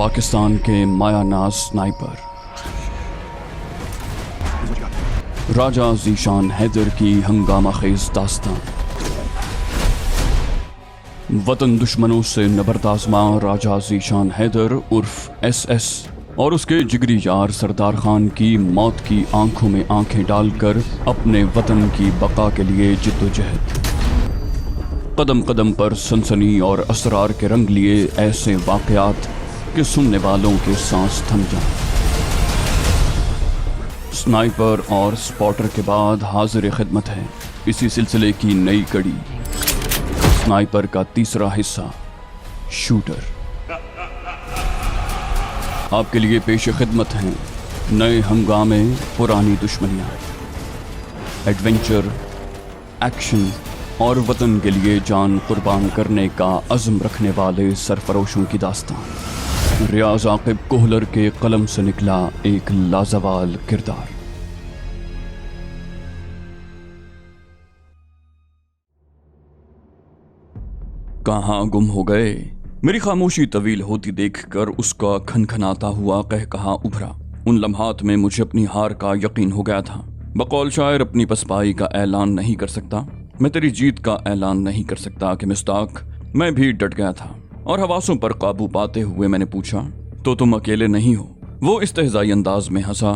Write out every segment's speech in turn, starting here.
पाकिस्तान के मायानाज स्नाइपर राजा ज़ीशान हैदर की हंगामा खेज दास्तान। वतन दुश्मनों से नबर्द आज़मा राजा ज़ीशान हैदर उर्फ SS और उसके जिगरी यार सरदार खान की मौत की आंखों में आंखें डालकर अपने वतन की बका के लिए जिद्दोजहद। कदम कदम पर सनसनी और असरार के रंग लिए ऐसे वाक़यात कि सुनने वालों के सांस थम जाएं। स्नाइपर और स्पॉटर के बाद हाजिर खिदमत है इसी सिलसिले की नई कड़ी, स्नाइपर का तीसरा हिस्सा शूटर। आपके लिए पेश खिदमत हैं नए हंगामे, पुरानी दुश्मनियाँ, एडवेंचर, एक्शन और वतन के लिए जान कुर्बान करने का अज़्म रखने वाले सरफरोशों की दास्तान। रियाज आकिब कोहलर के कलम से निकला एक लाजवाल किरदार। कहाँ गुम हो गए? मेरी खामोशी तवील होती देखकर उसका खनखनाता हुआ कहकहा उभरा। उन लम्हात में मुझे अपनी हार का यकीन हो गया था। बकौल शायर अपनी पसपाई का ऐलान नहीं कर सकता, मैं तेरी जीत का ऐलान नहीं कर सकता कि मिस्ताक मैं भी डट गया था और हवासों पर काबू पाते हुए मैंने पूछा, तो तुम अकेले नहीं हो? वो इस्तेहज़ाई अंदाज में हंसा,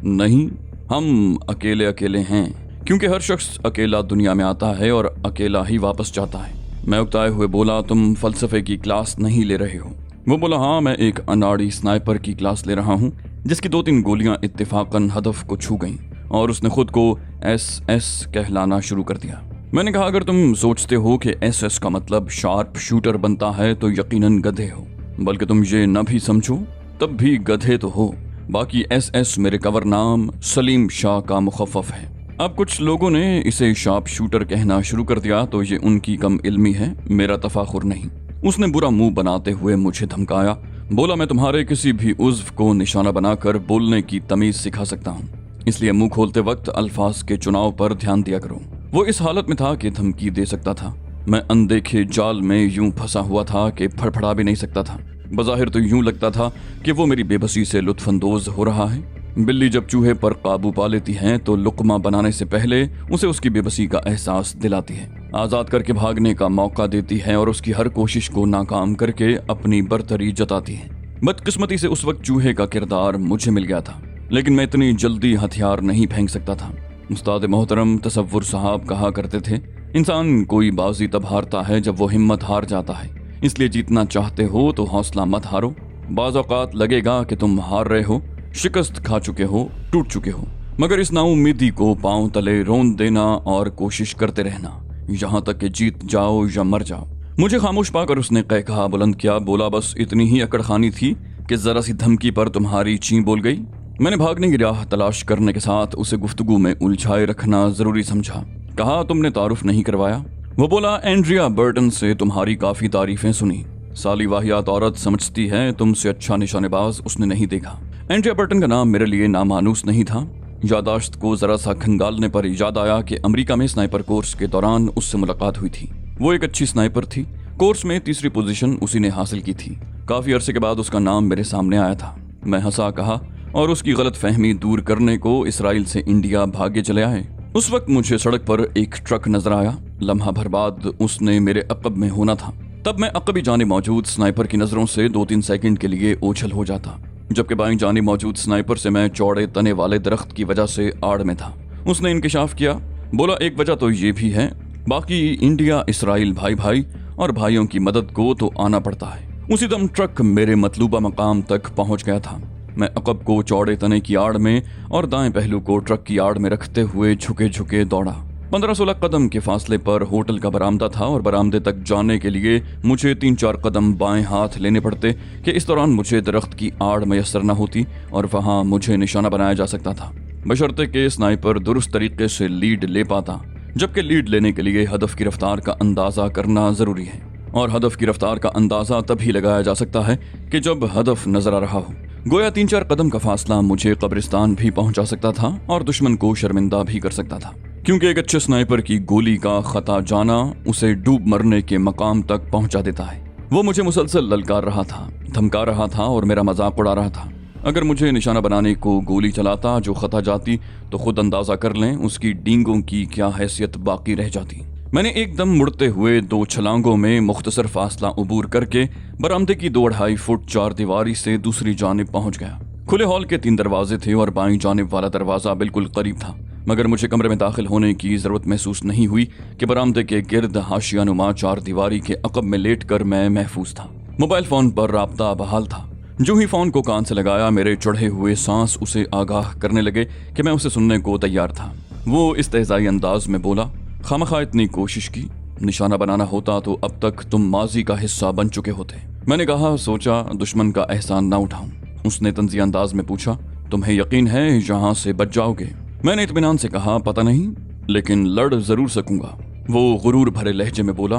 नहीं, हम अकेले अकेले हैं, क्योंकि हर शख्स अकेला दुनिया में आता है और अकेला ही वापस जाता है। मैं उकताए हुए बोला, तुम फ़लसफ़े की क्लास नहीं ले रहे हो? वो बोला, हाँ, मैं एक अनाड़ी स्नाइपर की क्लास ले रहा हूँ जिसकी 2-3 गोलियां इत्तेफाकन हदफ को छू गईं और उसने खुद को SS कहलाना शुरू कर दिया। मैंने कहा, अगर तुम सोचते हो कि SS का मतलब शार्प शूटर बनता है तो यकीनन गधे हो, बल्कि तुम ये न भी समझो तब भी गधे तो हो। बाकी SS मेरे कवर नाम सलीम शाह का मुखफ़फ़ है। अब कुछ लोगों ने इसे शार्प शूटर कहना शुरू कर दिया तो ये उनकी कम इल्मी है, मेरा तफाखुर नहीं। उसने बुरा मुंह बनाते हुए मुझे धमकाया, बोला, मैं तुम्हारे किसी भी उज़्व को निशाना बनाकर बोलने की तमीज़ सिखा सकता हूँ, इसलिए मुंह खोलते वक्त अल्फाज के चुनाव पर ध्यान दिया करो। वो इस हालत में था कि धमकी दे सकता था। मैं अनदेखे जाल में यूं फंसा हुआ था कि फड़फड़ा भी नहीं सकता था। बज़ाहिर तो यूं लगता था कि वो मेरी बेबसी से लुत्फ़अंदोज़ हो रहा है। बिल्ली जब चूहे पर काबू पा लेती है तो लुक़मा बनाने से पहले उसे उसकी बेबसी का एहसास दिलाती है, आज़ाद करके भागने का मौका देती है और उसकी हर कोशिश को नाकाम करके अपनी बरतरी जताती है। बदकिस्मती से उस वक्त चूहे का किरदार मुझे मिल गया था, लेकिन मैं इतनी जल्दी हथियार नहीं फेंक सकता था। उस्ताद मोहतरम तसव्वुर साहब कहा करते थे, इंसान कोई बाजी तब हारता है जब वो हिम्मत हार जाता है, इसलिए जीतना चाहते हो तो हौसला मत हारो। बाज़ औक़ात लगेगा कि तुम हार रहे हो, शिकस्त खा चुके हो, टूट चुके हो, मगर इस नाउम्मीदी को पांव तले रोन देना और कोशिश करते रहना यहाँ तक कि जीत जाओ या मर जाओ। मुझे खामोश पाकर उसने कहा बुलंद किया, बोला, बस इतनी ही अकड़खानी थी कि जरा सी धमकी पर तुम्हारी ची बोल गई। मैंने भागने की राह तलाश करने के साथ उसे गुफ्तगू में उलझाए रखना जरूरी समझा। कहा, तुमने तारुफ नहीं करवाया? वो बोला, एंड्रिया बर्टन से तुम्हारी काफी तारीफें सुनी, साली वाहियात औरत समझती है तुमसे अच्छा निशानेबाज उसने नहीं देखा। एंड्रिया बर्टन का नाम मेरे लिए नामानूस नहीं था। यादाश्त को जरा सा खंगालने पर याद आया कि अमेरिका में स्नाइपर कोर्स के दौरान उससे मुलाकात हुई थी। वो एक अच्छी स्नाइपर थी, कोर्स में 3री पोजीशन उसी ने हासिल की थी। काफी अरसे के बाद उसका नाम मेरे सामने आया था। मैं हंसा कहा और उसकी गलत फहमी दूर करने को इसराइल से इंडिया भागे चले आए। उस वक्त मुझे सड़क पर एक ट्रक नजर आया। लम्हा भर बाद उसने मेरे अक़ब में होना था। तब मैं अक़बी जाने मौजूद स्नाइपर की नजरों से 2-3 सेकंड के लिए ओझल हो जाता, जबकि बाईं जाने मौजूद स्नाइपर से मैं चौड़े तने वाले दरख्त की वजह से आड़ में था। उसने इंकिशाफ किया, बोला, एक वजह तो ये भी है, बाकी इंडिया इसराइल भाई भाई और भाइयों की मदद को तो आना पड़ता है। उसी दम ट्रक मेरे मतलूबा मकाम तक पहुंच गया था। मैं अक़ब को चौड़े तने की आड़ में और दाएं पहलू को ट्रक की आड़ में रखते हुए झुके झुके दौड़ा। 15-16 कदम के फासले पर होटल का बरामदा था और बरामदे तक जाने के लिए मुझे 3-4 कदम बाएं हाथ लेने पड़ते कि इस दौरान मुझे दरख्त की आड़ मैसर न होती और वहां मुझे निशाना बनाया जा सकता था, बशर्ते के स्नाइपर दुरुस्त तरीके से लीड ले पाता, जबकि लीड लेने के लिए हदफ की रफ्तार का अंदाजा करना जरूरी है और हदफ की रफ्तार का अंदाजा तभी लगाया जा सकता है कि जब हदफ नजर आ रहा हो। गोया 3-4 कदम का फासला मुझे कब्रिस्तान भी पहुंचा सकता था और दुश्मन को शर्मिंदा भी कर सकता था, क्योंकि एक अच्छे स्नाइपर की गोली का खता जाना उसे डूब मरने के मकाम तक पहुंचा देता है। वो मुझे मुसलसल ललकार रहा था, धमका रहा था और मेरा मजाक उड़ा रहा था। अगर मुझे निशाना बनाने को गोली चलाता जो खता जाती तो खुद अंदाजा कर लें उसकी डींगों की क्या हैसियत बाकी रह जाती। मैंने एकदम मुड़ते हुए 2 छलांगों में मुख्तसर फासला उबूर करके बरामदे की 2-2.5 फुट 4 दीवारी से दूसरी जानिब पहुंच गया। खुले हॉल के 3 दरवाजे थे और बाईं जानिब वाला दरवाजा बिल्कुल करीब था, मगर मुझे कमरे में दाखिल होने की जरूरत महसूस नहीं हुई कि बरामदे के गिर्द हाशियानुमा 4 दीवारी के अकब में लेट कर मैं महफूज था। मोबाइल फोन पर राब्ता बहाल था। जो ही फोन को कान से लगाया मेरे चढ़े हुए सांस उसे आगाह करने लगे कि मैं उसे सुनने को तैयार था। वो इस्तेज़ाई अंदाज में बोला, खामखा इतनी कोशिश की, निशाना बनाना होता तो अब तक तुम माजी का हिस्सा बन चुके होते। मैंने कहा, सोचा दुश्मन का एहसान ना उठाऊं। उसने तंज़ी अंदाज में पूछा, तुम्हें यकीन है यहाँ से बच जाओगे? मैंने इत्मीनान से कहा, पता नहीं, लेकिन लड़ जरूर सकूंगा। वो गुरूर भरे लहजे में बोला,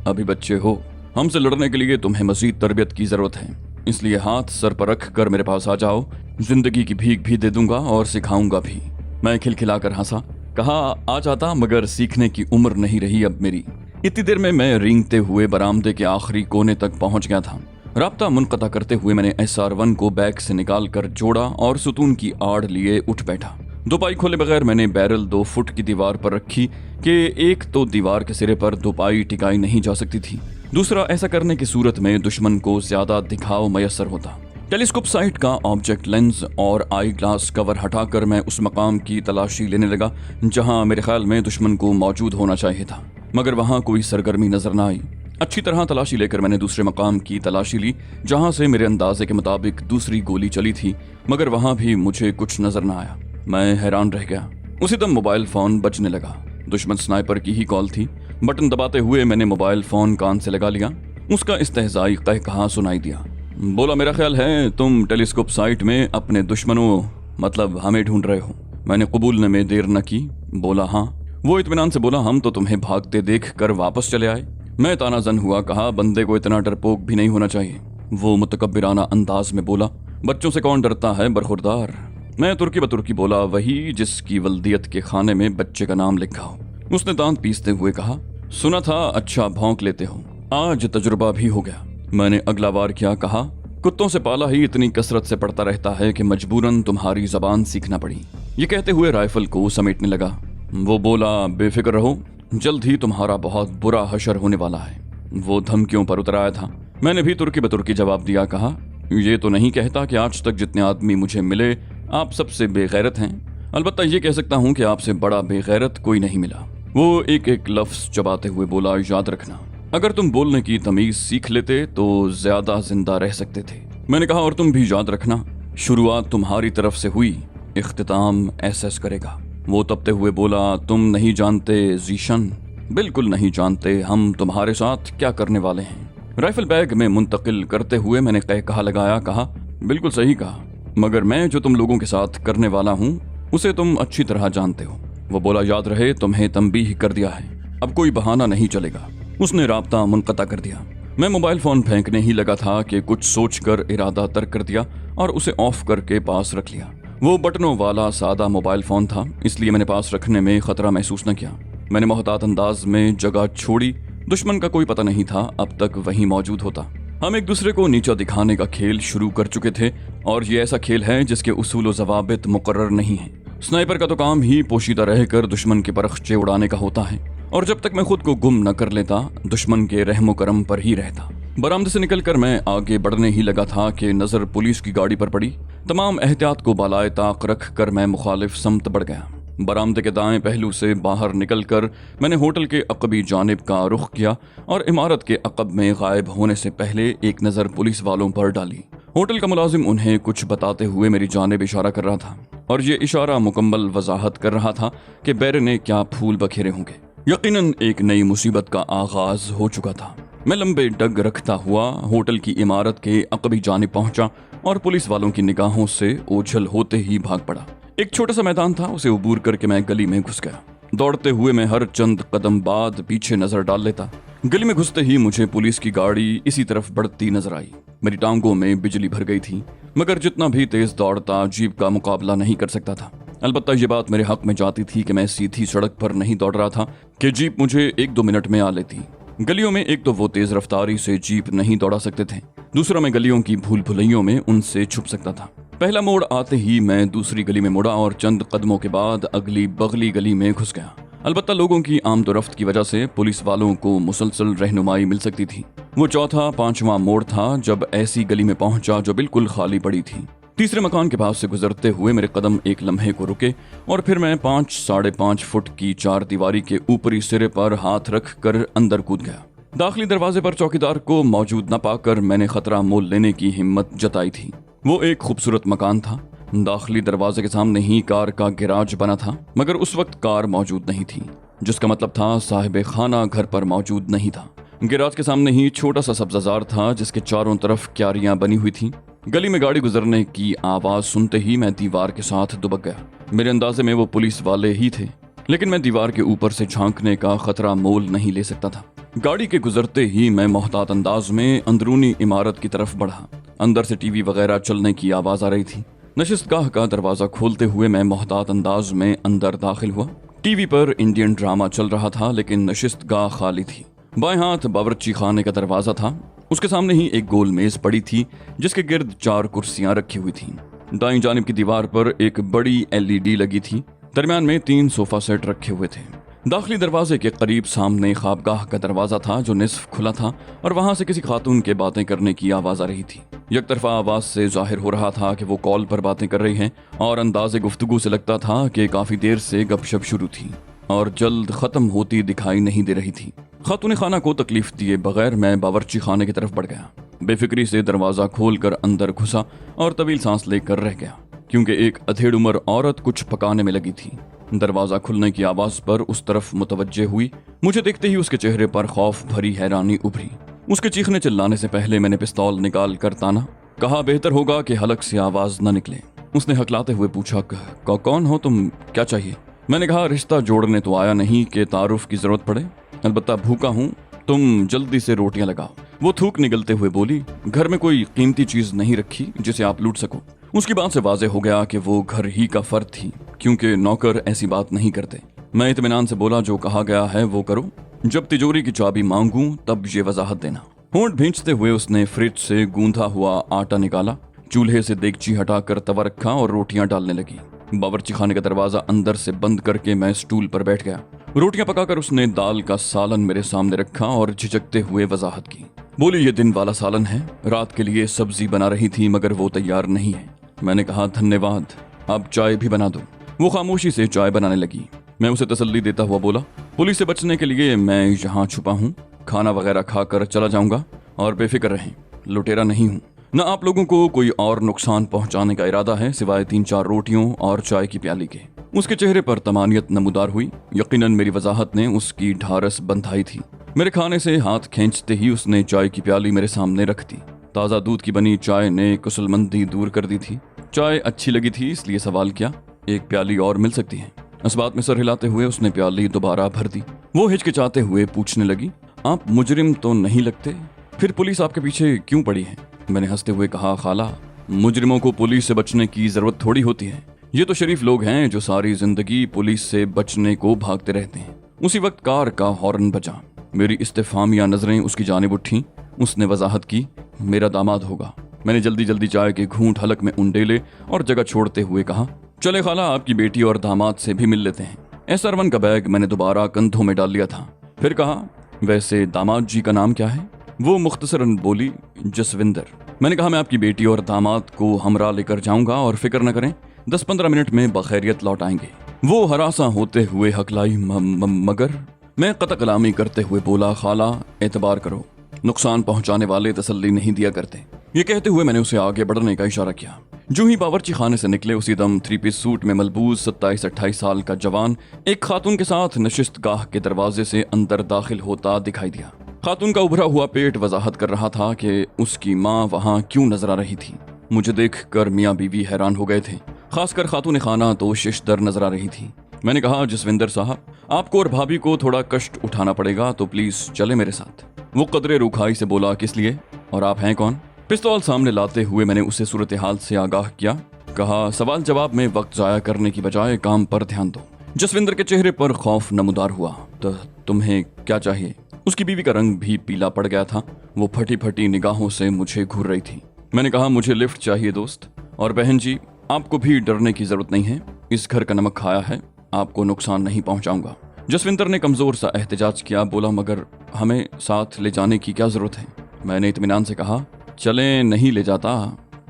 अभी बच्चे हो, हमसे लड़ने के लिए तुम्हें मजीद तरबियत की जरूरत है, इसलिए हाथ सर पर रख कर मेरे पास आ जाओ, जिंदगी की भीख भी दे दूंगा और सिखाऊंगा भी। मैं खिलखिलाकर हंसा, कहा, आ जाता, मगर सीखने की उम्र नहीं रही अब मेरी। इतनी देर में मैं रेंगते हुए बरामदे के आखिरी कोने तक पहुंच गया था। राब्ता मुनक़ता करते हुए मैंने SR1 को बैग से निकाल कर जोड़ा और सुतून की आड़ लिए उठ बैठा। 2 पाई खोले बगैर मैंने बैरल 2 फुट की दीवार पर रखी कि एक तो दीवार के सिरे पर 2 पाई टिकाई नहीं जा सकती थी, दूसरा ऐसा करने की सूरत में दुश्मन को ज्यादा दिखाव मयसर होता। टेलीस्कोप साइट का ऑब्जेक्ट लेंस और आई ग्लास कवर हटाकर मैं उस मकाम की तलाशी लेने लगा जहां मेरे ख्याल में दुश्मन को मौजूद होना चाहिए था, मगर वहां कोई सरगर्मी नजर न आई। अच्छी तरह तलाशी लेकर मैंने दूसरे मकाम की तलाशी ली जहां से मेरे अंदाजे के मुताबिक दूसरी गोली चली थी, मगर वहां भी मुझे कुछ नजर न आया। मैं हैरान रह गया। उसी दम मोबाइल फोन बजने लगा। दुश्मन स्नाइपर की ही कॉल थी। बटन दबाते हुए मैंने मोबाइल फोन कान से लगा लिया। उसका इस्तेहज़ाई कहकहा सुनाई दिया। बोला, मेरा ख्याल है तुम टेलीस्कोप साइट में अपने दुश्मनों मतलब हमें ढूंढ रहे हो। मैंने कबूलने में देर न की, बोला हाँ। वो इत्मीनान से बोला, हम तो तुम्हें भागते देख कर वापस चले आए। मैं तानाजन हुआ, कहा, बंदे को इतना डरपोक भी नहीं होना चाहिए। वो मुतकब्बिराना अंदाज में बोला, बच्चों से कौन डरता है बरखुरदार। मैं तुर्की बतुर्की बोला, वही जिसकी वल्दियत के खाने में बच्चे का नाम लिखा हो। उसने दांत पीसते हुए कहा, सुना था अच्छा भौंक लेते हो, आज तजुर्बा भी हो गया। मैंने अगला वार क्या कहा, कुत्तों से पाला ही इतनी कसरत से पड़ता रहता है कि मजबूरन तुम्हारी जबान सीखना पड़ी। ये कहते हुए राइफल को समेटने लगा। वो बोला, बेफिक्र रहो, जल्द ही तुम्हारा बहुत बुरा हशर होने वाला है। वो धमकियों पर उतर आया था। मैंने भी तुर्की बतुर्की जवाब दिया, कहा, ये तो नहीं कहता कि आज तक जितने आदमी मुझे मिले आप सबसे बेगैरत हैं, अलबत्ता ये कह सकता हूँ कि आपसे बड़ा बेगैरत कोई नहीं मिला। वो एक एक लफ्ज चबाते हुए बोला, याद रखना, अगर तुम बोलने की तमीज सीख लेते तो ज्यादा जिंदा रह सकते थे। मैंने कहा, और तुम भी याद रखना, शुरुआत तुम्हारी तरफ से हुई, इख्तिताम एहसास करेगा। वो तपते हुए बोला, तुम नहीं जानते जीशन, बिल्कुल नहीं जानते हम तुम्हारे साथ क्या करने वाले हैं। राइफल बैग में मुंतकिल करते हुए मैंने कहा लगाया, कहा, बिल्कुल सही कहा, मगर मैं जो तुम लोगों के साथ करने वाला हूँ उसे तुम अच्छी तरह जानते हो। वो बोला, याद रहे, तुम्हें तंबीह कर दिया है, अब कोई बहाना नहीं चलेगा। उसने राब्ता मुनक़ता कर दिया। मैं मोबाइल फोन फेंकने ही लगा था कि कुछ सोचकर इरादा तर्क कर दिया और उसे ऑफ करके पास रख लिया। वो बटनों वाला सादा मोबाइल फोन था, इसलिए मैंने पास रखने में खतरा महसूस न किया। मैंने मोहतात अंदाज में जगह छोड़ी। दुश्मन का कोई पता नहीं था अब तक वहीं मौजूद होता। हम एक दूसरे को नीचा दिखाने का खेल शुरू कर चुके थे, और ये ऐसा खेल है जिसके उसूल व ज़वाबित मुकर्रर नहीं है। स्नाइपर का तो काम ही पोशीदा रहकर दुश्मन के परखचे उड़ाने का होता है, और जब तक मैं खुद को गुम न कर लेता दुश्मन के रहमो करम पर ही रहता। बरामदे से निकलकर मैं आगे बढ़ने ही लगा था कि नजर पुलिस की गाड़ी पर पड़ी। तमाम एहतियात को बालाए ताक रख कर मैं मुखालिफ समत बढ़ गया। बरामदे के दाएं पहलू से बाहर निकलकर मैंने होटल के अकबी जानिब का रुख किया और इमारत के अकब में गायब होने से पहले एक नज़र पुलिस वालों पर डाली। होटल का मुलाजिम उन्हें कुछ बताते हुए मेरी जानिब इशारा कर रहा था, और ये इशारा मुकम्मल वजाहत कर रहा था कि बैरे ने क्या फूल बखेरे होंगे। यकीनन एक नई मुसीबत का आगाज हो चुका था। मैं लंबे डग रखता हुआ होटल की इमारत के अकबी जानिब पहुंचा और पुलिस वालों की निगाहों से ओझल होते ही भाग पड़ा। एक छोटा सा मैदान था, उसे उबूर करके मैं गली में घुस गया। दौड़ते हुए मैं हर चंद कदम बाद पीछे नजर डाल लेता। गली में घुसते ही मुझे पुलिस की गाड़ी इसी तरफ बढ़ती नजर आई। मेरी टांगों में बिजली भर गई थी, मगर जितना भी तेज दौड़ता जीप का मुकाबला नहीं कर सकता था। अलबत्ता ये बात मेरे हक में जाती थी कि मैं सीधी सड़क पर नहीं दौड़ रहा था कि जीप मुझे 1-2 मिनट में आ लेती। गलियों में एक तो वो तेज रफ्तारी से जीप नहीं दौड़ा सकते थे, दूसरा मैं गलियों की भूल भुलैयों में उनसे छुप सकता था। पहला मोड़ आते ही मैं दूसरी गली में मुड़ा और चंद कदमों के बाद अगली बगली गली में घुस गया। अलबत्ता लोगों की आमदोरफ्त की वजह से पुलिस वालों को मुसलसल रहनुमाई मिल सकती थी। वो चौथा पांचवा मोड़ था जब ऐसी गली में पहुंचा जो बिल्कुल खाली पड़ी थी। तीसरे मकान के पास से गुजरते हुए मेरे कदम एक लम्हे को रुके और फिर मैं 5-5.5 फुट की चार दीवारी के ऊपरी सिरे पर हाथ रख कर अंदर कूद गया। दाखिली दरवाजे पर चौकीदार को मौजूद न पाकर मैंने खतरा मोल लेने की हिम्मत जताई थी। वो एक खूबसूरत मकान था। दाखिली दरवाजे के सामने ही कार का गैराज बना था, मगर उस वक्त कार मौजूद नहीं थी, जिसका मतलब था साहिब खाना घर पर मौजूद नहीं था। गैराज के सामने ही छोटा सा सब्जाजार था जिसके चारों तरफ क्यारियां बनी हुई थी। गली में गाड़ी गुजरने की आवाज सुनते ही मैं दीवार के साथ दुबक गया। मेरे अंदाजे में वो पुलिस वाले ही थे, लेकिन मैं दीवार के ऊपर से झांकने का खतरा मोल नहीं ले सकता था। गाड़ी के गुजरते ही मैं मोहतात अंदाज में अंदरूनी इमारत की तरफ बढ़ा। अंदर से टीवी वगैरह चलने की आवाज आ रही थी। नशिस्तगाह का दरवाजा खोलते हुए मैं मोहतात अंदाज में अंदर दाखिल हुआ। टीवी पर इंडियन ड्रामा चल रहा था, लेकिन नशिस्तगाह खाली थी। बाएं हाथ बावर्ची खाने का दरवाजा था। उसके सामने ही एक गोल मेज पड़ी थी जिसके गिर्द 4 कुर्सियां रखी हुई थीं। दाईं जानिब की दीवार पर एक बड़ी LED लगी थी। दरमियान में 3 सोफा सेट रखे हुए थे। दाखिली दरवाजे के करीब सामने ख्वाबगाह का दरवाजा था जो निस्फ खुला था और वहां से किसी खातून के बातें करने की आवाज आ रही थी। एक तरफा आवाज से जाहिर हो रहा था कि वो कॉल पर बातें कर रही हैं और अंदाजे गुफ्तगू से लगता था कि काफी देर से गपशप शुरू थी और जल्द खत्म होती दिखाई नहीं दे रही थी। खातून खाना को तकलीफ दिए बगैर मैं बावर्ची खाने की तरफ बढ़ गया। बेफिक्री से दरवाजा खोलकर अंदर घुसा और तवील सांस लेकर रह गया, क्योंकि एक अधेड़ उम्र औरत कुछ पकाने में लगी थी। दरवाजा खुलने की आवाज पर उस तरफ मुतवज्जे हुई। मुझे देखते ही उसके चेहरे पर खौफ भरी हैरानी उभरी। उसके चीखने चिल्लाने से पहले मैंने पिस्तौल निकाल कर ताना। कहा, बेहतर होगा कि हलक से आवाज न निकले। उसने हकलाते हुए पूछा, कौन हो तुम, क्या चाहिए? मैंने कहा, रिश्ता जोड़ने तो आया नहीं कि तारुफ की जरूरत पड़े, अलबत्ता भूखा हूँ, तुम जल्दी से रोटियां लगाओ। वो थूक निगलते हुए बोली, घर में कोई कीमती चीज नहीं रखी जिसे आप लूट सको। उसकी बात से वाजे हो गया कि वो घर ही का फर्द थी, क्योंकि नौकर ऐसी बात नहीं करते। मैं इत्मीनान से बोला, जो कहा गया है वो करो, जब तिजोरी की चाबी मांगूं तब ये वजाहत देना। होंठ भींचते हुए उसने फ्रिज से गूंथा हुआ आटा निकाला, चूल्हे से देगची हटाकर तवा रखा और रोटियां डालने लगी। बावर्ची खाने का दरवाजा अंदर से बंद करके मैं स्टूल पर बैठ गया। रोटियां पकाकर उसने दाल का सालन मेरे सामने रखा और झिझकते हुए वजाहत की। बोली, ये दिन वाला सालन है, रात के लिए सब्जी बना रही थी मगर वो तैयार नहीं है। मैंने कहा, धन्यवाद, अब चाय भी बना दो। वो खामोशी से चाय बनाने लगी। मैं उसे तसल्ली देता हुआ बोला, पुलिस से बचने के लिए मैं यहाँ छुपा हूँ, खाना वगैरह खाकर चला जाऊंगा और बेफिक्र रहें, लुटेरा नहीं हूँ। न आप लोगों को कोई और नुकसान पहुंचाने का इरादा है सिवाय 3-4 रोटियों और चाय की प्याली के। उसके चेहरे पर तमानियत नमूदार हुई। यकीनन मेरी वजाहत ने उसकी ढारस बंधाई थी। मेरे खाने से हाथ खींचते ही उसने चाय की प्याली मेरे सामने रख दी। ताज़ा दूध की बनी चाय ने कुसलमंदी दूर कर दी थी। चाय अच्छी लगी थी इसलिए सवाल किया, एक प्याली और मिल सकती है? इस बात में सर हिलाते हुए उसने प्याली दोबारा भर दी। वो हिचकिचाते हुए पूछने लगी, आप मुजरिम तो नहीं लगते, फिर पुलिस आपके पीछे क्यों पड़ी है? मैंने हंसते हुए कहा, खाला, मुजरिमों को पुलिस से बचने की जरूरत थोड़ी होती है। ये तो शरीफ लोग हैं जो सारी जिंदगी पुलिस से बचने को भागते रहते हैं। उसी वक्त कार का हॉर्न बजा। मेरी इस्तेफामिया नजरें उसकी जानिब उठी। उसने वजाहत की, मेरा दामाद होगा। मैंने जल्दी जल्दी चाय के घूंट हलक में उंडेले और जगह छोड़ते हुए कहा, चले खाला, आपकी बेटी और दामाद से भी मिल लेते हैं। एसरवन का बैग मैंने दोबारा कंधों में डाल लिया था। फिर कहा, वैसे दामाद जी का नाम क्या है? वो मुख्तसरन बोली, जसविंदर। मैंने कहा, मैं आपकी बेटी और दामाद को हमरा लेकर जाऊंगा और फिक्र न करें, 10-15 मिनट में बखैरियत लौट आएंगे। वो हरासा होते हुए हकलाई, मगर? मैं कतकलामी करते हुए बोला, खाला, एतबार करो, नुकसान पहुंचाने वाले तसल्ली नहीं दिया करते। ये कहते हुए मैंने उसे आगे बढ़ने का इशारा किया। जो ही बावर्ची खाने से निकले उसी दम 3-पीस सूट में मलबूस 27-28 साल का जवान एक खातून के साथ नशिस्तगाह के दरवाजे से अंदर दाखिल होता दिखाई दिया। खातून का उभरा हुआ पेट वजाहत कर रहा था कि उसकी माँ वहाँ क्यों नजर आ रही थी। मुझे देखकर मियाँ बीवी हैरान हो गए थे, खासकर खातून खाना तो शिशदर नजर आ रही थी। मैंने कहा, जसविंदर साहब, आपको और भाभी को थोड़ा कष्ट उठाना पड़ेगा तो प्लीज चले मेरे साथ। वो कदरे रुखाई से बोला, किस लिए और आप हैं कौन? पिस्तौल सामने लाते हुए मैंने उसे सूरत हाल से आगाह किया। कहा, सवाल जवाब में वक्त जाया करने की बजाय काम पर ध्यान दो। जसविंदर के चेहरे पर खौफ नमूदार हुआ। तो तुम्हें क्या चाहिए? उसकी बीवी का रंग भी पीला पड़ गया था। वो फटी फटी निगाहों से मुझे घूर रही थी। मैंने कहा, मुझे लिफ्ट चाहिए दोस्त। और बहन जी, आपको भी डरने की जरूरत नहीं है, इस घर का नमक खाया है, आपको नुकसान नहीं पहुंचाऊंगा। जसविंदर ने कमजोर सा एहतजाज किया। बोला, मगर हमें साथ ले जाने की क्या जरूरत है? मैंने इत्मीनान से कहा, चलें, नहीं ले जाता,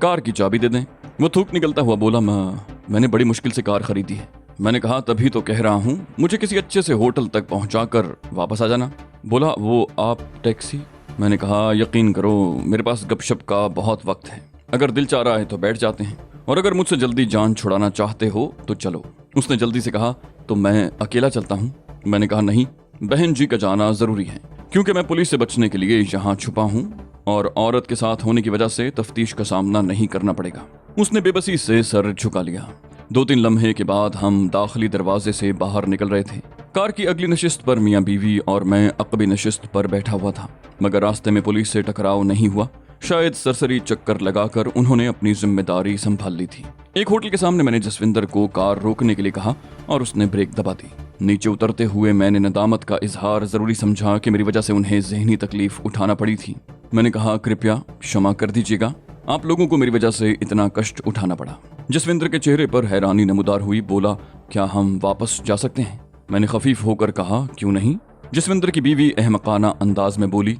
कार की चाबी दे दें। वो थूक निकलता हुआ बोला, मैंने बड़ी मुश्किल से कार खरीदी है। मैंने कहा, तभी तो कह रहा हूँ, मुझे किसी अच्छे से होटल तक पहुंचाकर वापस आ जाना। बोला, वो आप टैक्सी? मैंने कहा, यकीन करो, मेरे पास गपशप का बहुत वक्त है, अगर दिल चाह रहा है तो बैठ जाते हैं, और अगर मुझसे जल्दी जान छुड़ाना चाहते हो तो चलो। उसने जल्दी से कहा, तो मैं अकेला चलता हूँ? मैंने कहा, नहीं, बहन जी का जाना जरूरी है, क्योंकि मैं पुलिस से बचने के लिए यहाँ छुपा हूँ और औरत के साथ होने की वजह से तफ्तीश का सामना नहीं करना पड़ेगा। उसने बेबसी से सर झुका लिया। 2-3 लम्हे के बाद हम दाखिली दरवाजे से बाहर निकल रहे थे। कार की अगली नशिस्त पर मियाँ बीवी और मैं अकबी नशिस्त पर बैठा हुआ था, मगर रास्ते में पुलिस से टकराव नहीं हुआ। शायद सरसरी चक्कर लगाकर उन्होंने अपनी जिम्मेदारी संभाल ली थी। एक होटल के सामने मैंने जसविंदर को कार रोकने के लिए कहा और उसने ब्रेक दबा दी। नीचे उतरते हुए मैंने नदामत का इजहार जरूरी समझा कि मेरी वजह से उन्हें ज़हनी तकलीफ उठाना पड़ी थी। मैंने कहा, कृपया क्षमा कर दीजिएगा, आप लोगों को मेरी वजह से इतना कष्ट उठाना पड़ा। जसविंदर के चेहरे पर हैरानी नमूदार हुई। बोला, क्या हम वापस जा सकते हैं? मैंने खफीफ होकर कहा, क्यों नहीं। जसविंदर की बीवी अहमकाना अंदाज में बोली,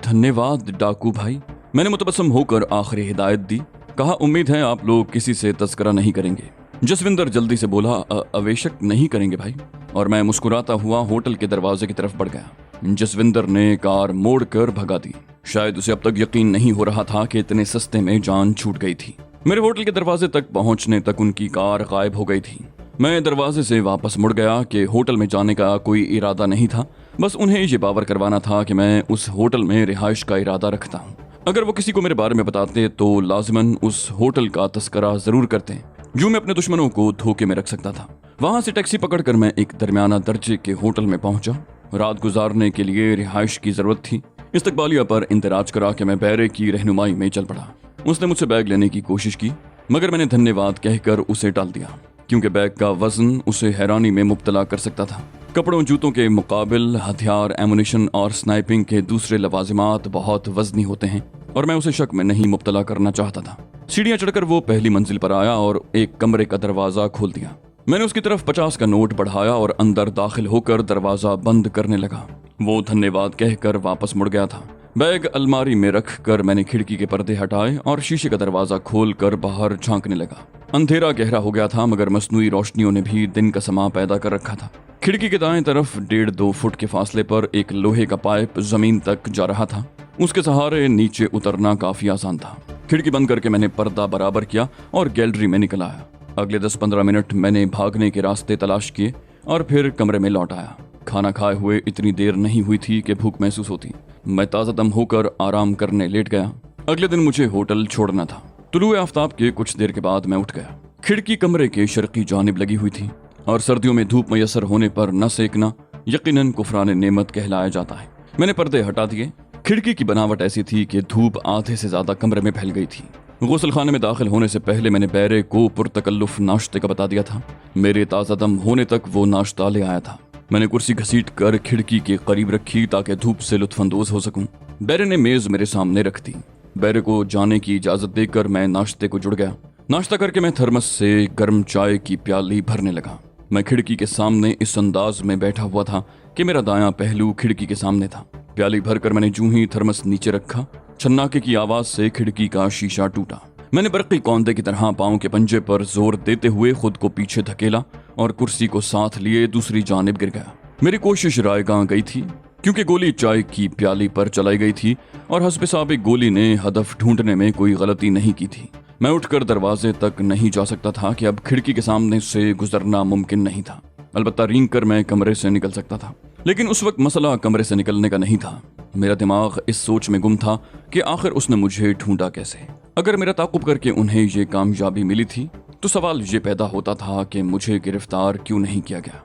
धन्यवाद डाकू भाई। मैंने मुतबस्सम होकर आखिरी हिदायत दी। कहा, उम्मीद है आप लोग किसी से तस्करा नहीं करेंगे। जसविंदर जल्दी से बोला, अवेशक नहीं करेंगे भाई। और मैं मुस्कुराता हुआ होटल के दरवाजे की तरफ बढ़ गया। जसविंदर ने कार मोड़ कर भगा दी। शायद उसे अब तक यकीन नहीं हो रहा था कि इतने सस्ते में जान छूट गई थी। मेरे होटल के दरवाजे तक पहुंचने तक उनकी कार गायब हो गई थी। मैं दरवाजे से वापस मुड़ गया कि होटल में जाने का कोई इरादा नहीं था, बस उन्हें ये बावर करवाना था कि मैं उस होटल में रिहाइश का इरादा रखता हूँ। अगर वो किसी को मेरे बारे में बताते तो लाजिमन उस होटल का तस्करा जरूर करते, जो मैं अपने दुश्मनों को धोखे में रख सकता था। वहां से टैक्सी पकड़कर मैं एक दरमियाना दर्जे के होटल में पहुंचा। रात गुजारने के लिए रिहाइश की जरूरत थी। इस्तकबालिया पर इंतराज करा कि मैं बैरे की रहनुमाई में चल पड़ा। उसने मुझसे बैग लेने की कोशिश की, मगर मैंने धन्यवाद कहकर उसे टाल दिया, क्योंकि बैग का वजन उसे हैरानी में मुब्तला कर सकता था। कपड़ों जूतों के मुकाबिल हथियार, एमुनिशन और स्नाइपिंग के दूसरे लवाजिमात बहुत वजनी होते हैं, और मैं उसे शक में नहीं मुब्तला करना चाहता था। सीढ़ियां चढ़कर वो पहली मंजिल पर आया और एक कमरे का दरवाजा खोल दिया। मैंने उसकी तरफ 50 का नोट बढ़ाया और अंदर दाखिल होकर दरवाजा बंद करने लगा। वो धन्यवाद कहकर वापस मुड़ गया था। बैग अलमारी में रख कर मैंने खिड़की के पर्दे हटाए और शीशे का दरवाजा खोल कर बाहर झांकने लगा। अंधेरा गहरा हो गया था, मगर मसनूई रोशनियों ने भी दिन का समा पैदा कर रखा था। खिड़की के दाएं तरफ 1.5-2 फुट के फासले पर एक लोहे का पाइप जमीन तक जा रहा था। उसके सहारे नीचे उतरना काफी आसान था। खिड़की बंद करके मैंने पर्दा बराबर किया और गैलरी में निकल आया। अगले 10-15 मिनट मैंने भागने के रास्ते तलाश किए और फिर कमरे में लौट आया। खाना खाए हुए इतनी देर नहीं हुई थी कि भूख महसूस होती। मैं ताज़ा दम होकर आराम करने लेट गया। अगले दिन मुझे होटल छोड़ना था। तुलुए आफ्ताब के कुछ देर के बाद मैं उठ गया। खिड़की कमरे के शर्की जानिब लगी हुई थी, और सर्दियों में धूप मैसर होने पर न सेकना यकीनन कुफरान नेमत कहलाया जाता है। मैंने पर्दे हटा दिए। खिड़की की बनावट ऐसी थी कि धूप आधे से ज्यादा कमरे में फैल गई थी। गुस्ल खाने में दाखिल होने से पहले मैंने बैरे को पुरतकल्लुफ नाश्ते का बता दिया था। मेरे ताज़ा दम होने तक वो नाश्ता ले आया था। मैंने कुर्सी घसीट कर खिड़की के करीब रखी ताकि धूप से लुत्फानंदोज हो सकूं। बैरे ने मेज मेरे सामने रख दी। बैरे को जाने की इजाजत देकर मैं नाश्ते को जुड़ गया। नाश्ता करके मैं थर्मस से गर्म चाय की प्याली भरने लगा। मैं खिड़की के सामने इस अंदाज में बैठा हुआ था कि मेरा दायां पहलू खिड़की के सामने था। प्याली भरकर मैंने जूं ही थर्मस नीचे रखा, छन्नाके की आवाज से खिड़की का शीशा टूटा। मैंने बरक़ी कौंदे की तरह पांव के पंजे पर जोर देते हुए खुद को पीछे धकेला और कुर्सी को साथ लिए दूसरी जानिब गिर गया। मेरी कोशिश रायगां गई थी, क्योंकि गोली चाय की प्याली पर चलाई गई थी और हस्बे साबिक गोली ने हदफ ढूंढने में कोई गलती नहीं की थी। मैं उठकर दरवाजे तक नहीं जा सकता था कि अब खिड़की के सामने से गुजरना मुमकिन नहीं था। अलबत्ता रेंग कर मैं कमरे से निकल सकता था, लेकिन उस वक्त मसला कमरे से निकलने का नहीं था। मेरा दिमाग इस सोच में गुम था कि आखिर उसने मुझे ढूंढा कैसे। अगर मेरा ताक़ुब करके उन्हें ये कामयाबी मिली थी तो सवाल ये पैदा होता था कि मुझे गिरफ्तार क्यों नहीं किया गया।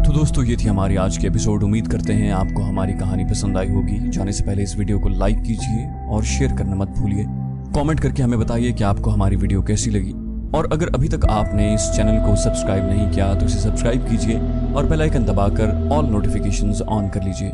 तो दोस्तों, ये थी हमारी आज की एपिसोड। उम्मीद करते हैं आपको हमारी कहानी पसंद आई होगी। जाने से पहले इस वीडियो को लाइक कीजिए और शेयर करना मत भूलिए। कमेंट करके हमें बताइए कि आपको हमारी वीडियो कैसी लगी। और अगर अभी तक आपने इस चैनल को सब्सक्राइब नहीं किया तो इसे सब्सक्राइब कीजिए और बेल आइकन दबाकर ऑल नोटिफिकेशंस ऑन कर लीजिए।